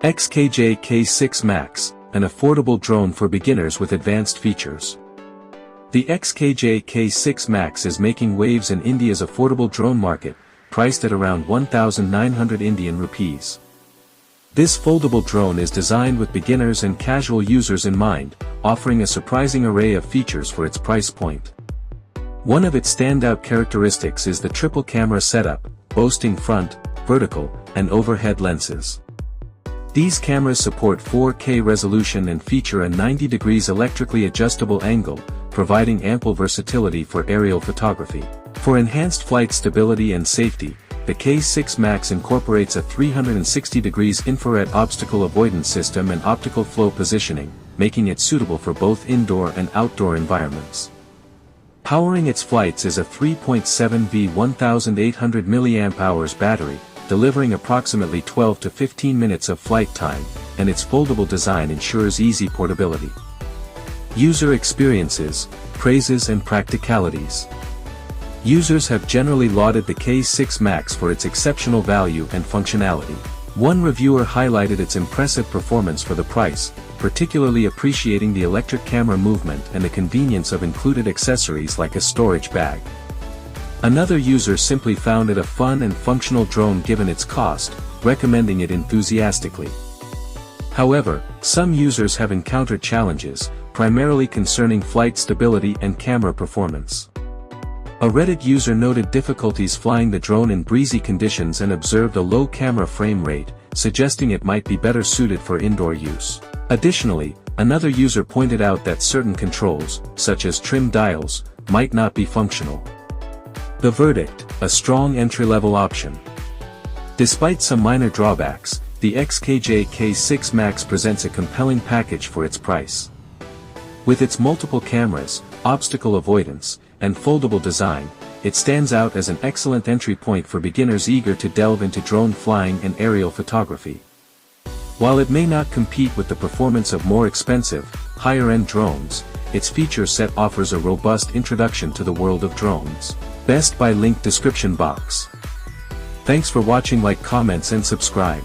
XKJ K6 MAX, an affordable drone for beginners with advanced features. The XKJ K6 MAX is making waves in India's affordable drone market, priced at around 1,900 Indian rupees. This foldable drone is designed with beginners and casual users in mind, offering a surprising array of features for its price point. One of its standout characteristics is the triple camera setup, boasting front, vertical, and overhead lenses. These cameras support 4K resolution and feature a 90 degrees electrically adjustable angle, providing ample versatility for aerial photography. For enhanced flight stability and safety, the K6 MAX incorporates a 360 degrees infrared obstacle avoidance system and optical flow positioning, making it suitable for both indoor and outdoor environments. Powering its flights is a 3.7V 1800 mAh battery, delivering approximately 12 to 15 minutes of flight time, and its foldable design ensures easy portability. User experiences, praises and practicalities. Users have generally lauded the K6 MAX for its exceptional value and functionality. One reviewer highlighted its impressive performance for the price, particularly appreciating the electric camera movement and the convenience of included accessories like a storage bag. Another user simply found it a fun and functional drone given its cost, recommending it enthusiastically. However, some users have encountered challenges, primarily concerning flight stability and camera performance. A Reddit user noted difficulties flying the drone in breezy conditions and observed a low camera frame rate, suggesting it might be better suited for indoor use. Additionally, another user pointed out that certain controls, such as trim dials, might not be functional. The verdict: a strong entry-level option. Despite some minor drawbacks, the XKJ K6 MAX presents a compelling package for its price. With its multiple cameras, obstacle avoidance, and foldable design, it stands out as an excellent entry point for beginners eager to delve into drone flying and aerial photography. While it may not compete with the performance of more expensive, higher-end drones, its feature set offers a robust introduction to the world of drones. Best by link description box. Thanks for watching. Like, comments and subscribe.